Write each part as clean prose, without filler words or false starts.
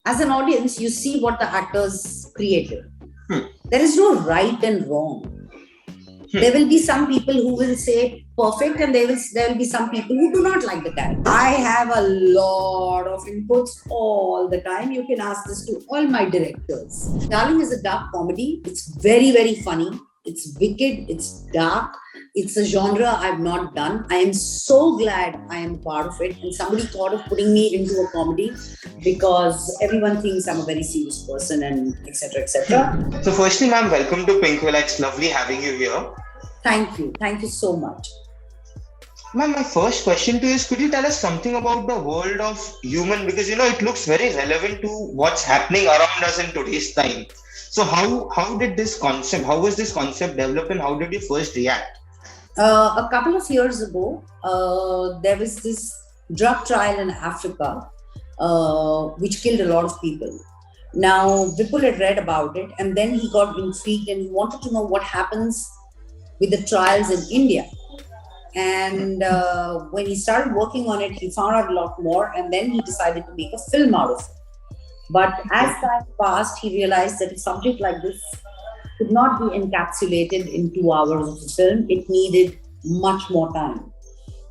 as an audience, you see what the actors created. Hmm. There is no right and wrong. There will be some people who will say perfect, and there will be some people who do not like the character. I have a lot of inputs all the time. You can ask this to all my directors. Darling is a dark comedy. It's very, very funny. It's wicked. It's dark. It's a genre I've not done. I am so glad I am part of it. And somebody thought of putting me into a comedy because everyone thinks I'm a very serious person and etc. etc. So firstly, ma'am, welcome to Pinkvilla. It's lovely having you here. Thank you. Thank you so much. Ma'am, my first question to you is, could you tell us something about the world of human? Because, it looks very relevant to what's happening around us in today's time. So how was this concept developed, and how did you first react? A couple of years ago, there was this drug trial in Africa, which killed a lot of people. Now, Vipul had read about it, and then he got intrigued and he wanted to know what happens with the trials in India. And when he started working on it, he found out a lot more, and then he decided to make a film out of it. But as time passed, he realized that a subject like this could not be encapsulated in 2 hours of a film. It needed much more time.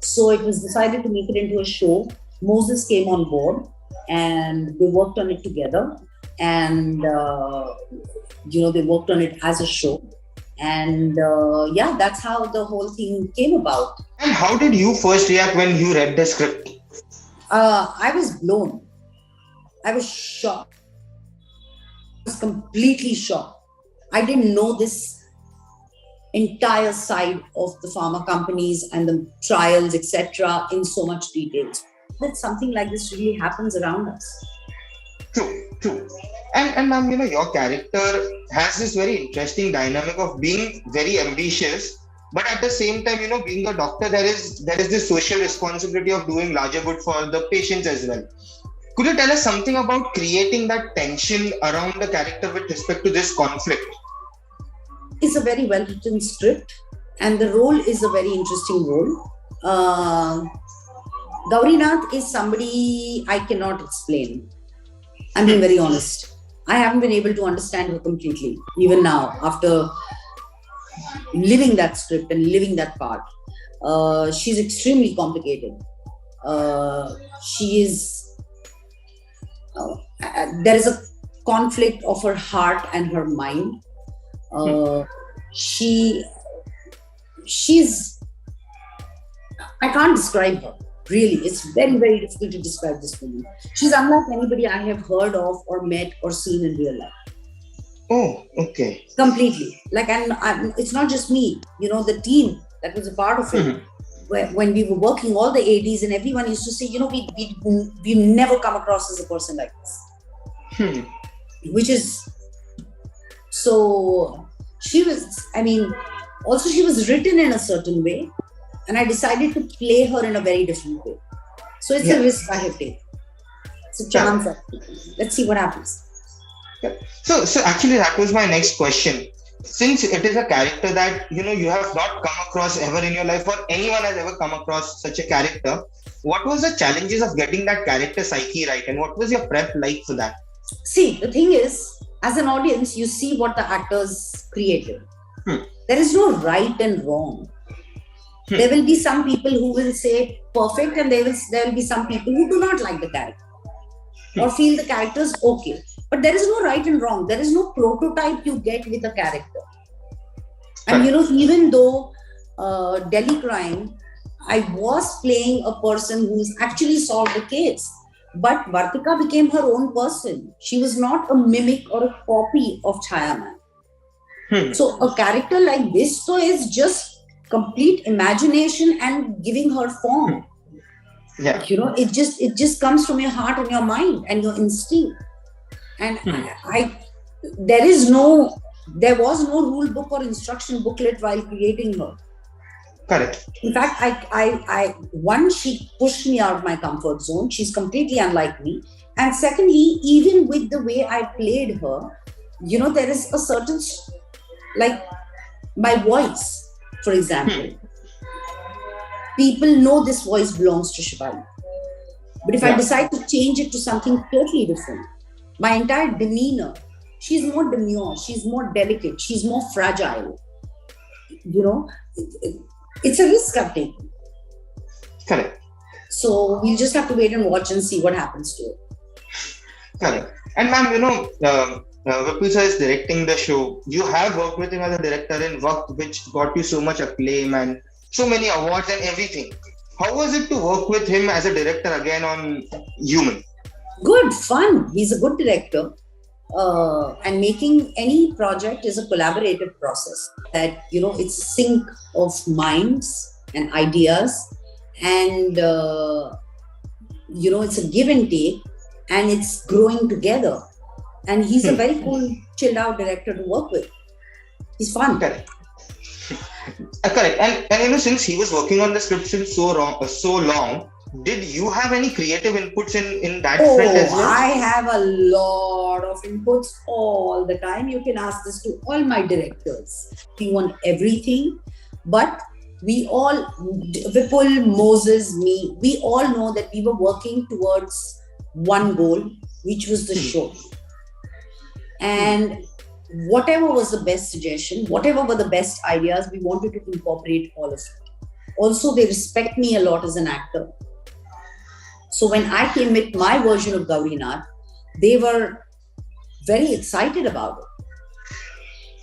So it was decided to make it into a show. Moses came on board and they worked on it together. And, they worked on it as a show. And that's how the whole thing came about. And how did you first react when you read the script? I was blown. I was shocked. I was completely shocked. I didn't know this entire side of the pharma companies and the trials, etc., in so much detail. That something like this really happens around us. True. And ma'am, your character has this very interesting dynamic of being very ambitious, but at the same time, being a doctor, there is this social responsibility of doing larger good for the patients as well. Could you tell us something about creating that tension around the character with respect to this conflict? It's a very well written script, and the role is a very interesting role. Gaurinath is somebody I cannot explain. I'm being very honest. I haven't been able to understand her completely, even now, after living that script and living that part. She's extremely complicated. There is a conflict of her heart and her mind. She's, I can't describe her. Really, it's very, very difficult to describe this woman. She's unlike anybody I have heard of or met or seen in real life. Oh, okay. Completely. And it's not just me. The team that was a part of it. When we were working, all the ADs and everyone used to say, we've never come across as a person like this. Which is so. She was written in a certain way. And I decided to play her in a very different way. So it's a risk I have taken. It's a chance. Let's see what happens. Yeah. So actually that was my next question. Since it is a character that, you have not come across ever in your life, or anyone has ever come across such a character, what was the challenges of getting that character psyche right? And what was your prep like for that? See, the thing is, as an audience, you see what the actors created. There is no right and wrong. There will be some people who will say perfect, and there will be some people who do not like the character or feel the character is okay. But there is no right and wrong. There is no prototype you get with a character. And even though Delhi Crime, I was playing a person who's actually solved the case. But Vartika became her own person. She was not a mimic or a copy of Chayaman. So a character like this is just complete imagination and giving her form. Yeah. It just comes from your heart and your mind and your instinct. And there was no rule book or instruction booklet while creating her. Correct. In fact, she pushed me out of my comfort zone. She's completely unlike me. And secondly, even with the way I played her, there is a certain, my voice. For example, people know this voice belongs to Shefali. But if I decide to change it to something totally different, My entire demeanor. She's more demure, she's more delicate, she's more fragile. You know, it's a risk I've taken. Correct. So we'll just have to wait and watch and see what happens to it. Correct. And ma'am, Vipul Shah is directing the show. You have worked with him as a director in Waqt, which got you so much acclaim and so many awards and everything. How was it to work with him as a director again on Human? Good, fun. He's a good director. And making any project is a collaborative process that, it's a sync of minds and ideas. And, it's a give and take, and it's growing together. And he's a very cool, chilled out director to work with. He's fun. Correct. Correct. And since he was working on the script since so long, did you have any creative inputs in that front as well? I have a lot of inputs all the time. You can ask this to all my directors. We want everything, but we all, Vipul, Moses, me, we all know that we were working towards one goal, which was the show. And whatever was the best suggestion, whatever were the best ideas, we wanted to incorporate all of it. Also, they respect me a lot as an actor. So when I came with my version of Gaurinath, they were very excited about it.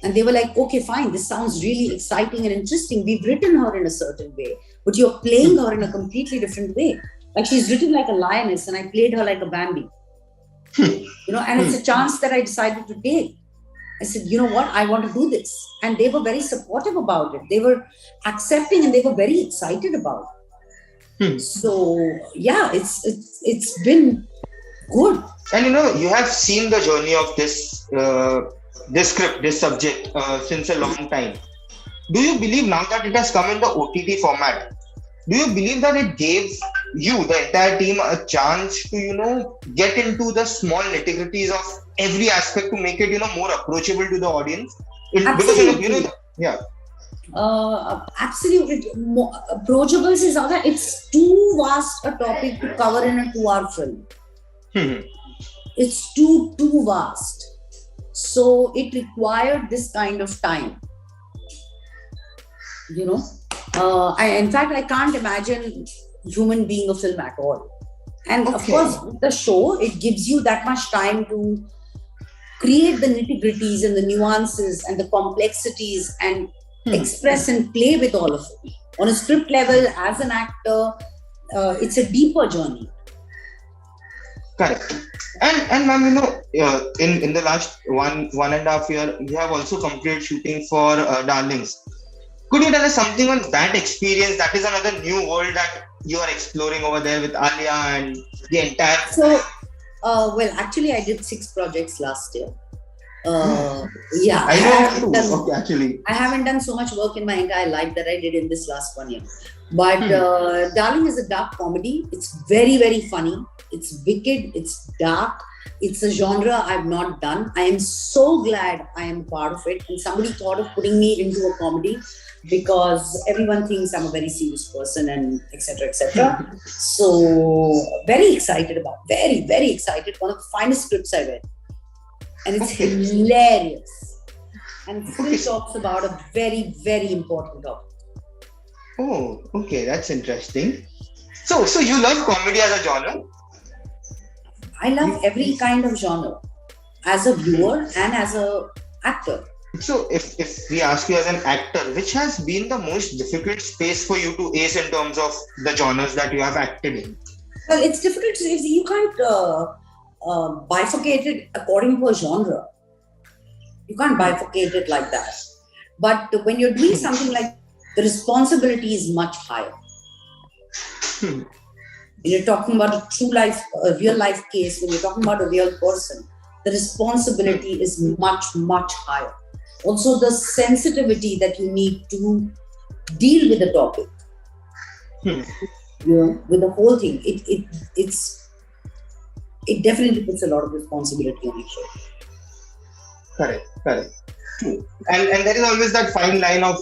And they were like, okay, fine, this sounds really exciting and interesting. We've written her in a certain way, but you're playing her in a completely different way. Like, she's written like a lioness and I played her like a Bambi. And it's a chance that I decided to take. I said, you know what, I want to do this. And they were very supportive about it. They were accepting and they were very excited about it. So, yeah, it's been good. And you have seen the journey of this script, this subject since a long time. Do you believe now that it has come in the OTT format, do you believe that it gave you, the entire team, a chance to, get into the small nitty-gritties of every aspect to make it, more approachable to the audience? Absolutely. Because, yeah. Absolutely. Approachables is other. It's too vast a topic to cover in a 2-hour film. It's too vast. So it required this kind of time. In fact, I can't imagine Human being a film at all. And of course, the show, it gives you that much time to create the nitty-gritties and the nuances and the complexities and express and play with all of it. On a script level, as an actor, it's a deeper journey. Correct. And ma'am, in the last one and a half year, you have also completed shooting for Darlings. Could you tell us something on that experience? That is another new world that you are exploring over there with Alia and the entire... So, actually, I did 6 projects last year. Yeah. I haven't done so much work in my entire life that I did in this last 1 year. But Darling is a dark comedy. It's very, very funny. It's wicked. It's dark. It's a genre I've not done. I am so glad I am part of it. And somebody thought of putting me into a comedy because everyone thinks I'm a very serious person and etc. etc. So very excited about. Very, very excited. One of the finest scripts I read. And it's hilarious. And still talks about a very, very important topic. Oh, okay. That's interesting. So you love comedy as a genre? I love every kind of genre. As a viewer and as an actor. So if we ask you as an actor, which has been the most difficult space for you to ace in terms of the genres that you have acted in? Well, it's difficult to say. You can't bifurcate it according to a genre. You can't bifurcate it like that. But when you're doing something like, the responsibility is much higher. When you're talking about a real life case, when you're talking about a real person, the responsibility is much, much higher. Also, the sensitivity that you need to deal with the topic, with the whole thing, it definitely puts a lot of responsibility on your shoulder. Correct. And there is always that fine line of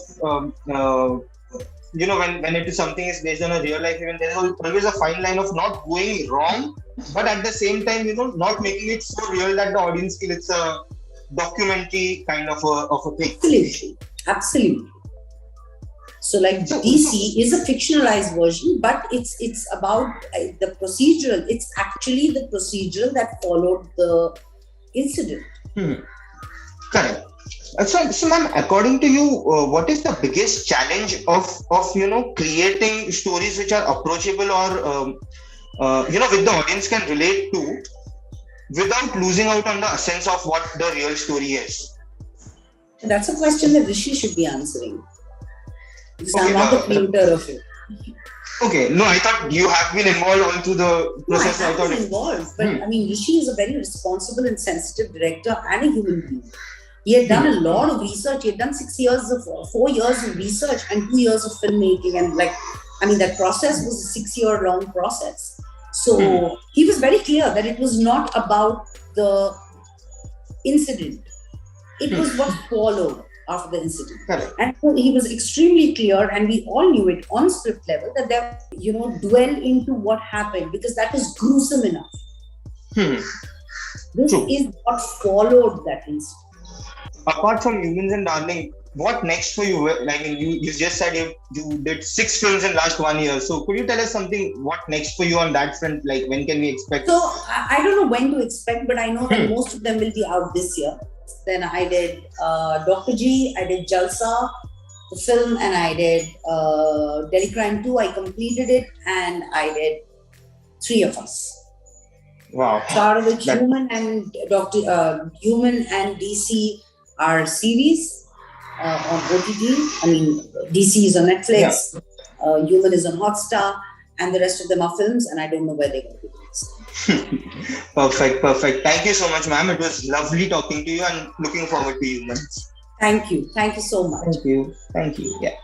when it is something is based on a real life event, there's always a fine line of not going wrong, but at the same time, not making it so real that the audience feel it's a documentary kind of a thing. Absolutely. Absolutely. So like DC is a fictionalized version, but it's about the procedural. It's actually the procedural that followed the incident. Correct. So, ma'am, according to you, what is the biggest challenge of creating stories which are approachable or with the audience can relate to without losing out on the essence of what the real story is? That's a question that Rishi should be answering. Because I'm not the creator of it. Okay, no, I thought you have been involved all through the process. No, I have been involved, but I mean, Rishi is a very responsible and sensitive director and a human being. He had done a lot of research. He had done 4 years of research and 2 years of filmmaking, and that process was a 6-year-long process. So he was very clear that it was not about the incident; it was what followed after the incident. Correct. And so he was extremely clear, and we all knew it on script level that they dwell into what happened because that was gruesome enough. This is what followed that incident. Apart from Humans and Darling, what next for you? I mean, you just said you did 6 films in last 1 year. So could you tell us something? What next for you on that front? Like, when can we expect? So I don't know when to expect, but I know that most of them will be out this year. Then I did Dr. G, I did Jalsa, the film, and I did Delhi Crime 2. I completed it, and I did 3 of Us. Wow. Started with Human and Human and DC are series on OTT. I mean, DC is on Netflix, Human is on Hotstar, and the rest of them are films, and I don't know where they're going to be released. Perfect. Thank you so much, ma'am. It was lovely talking to you and looking forward to Humans. Thank you so much. Thank you. Yeah.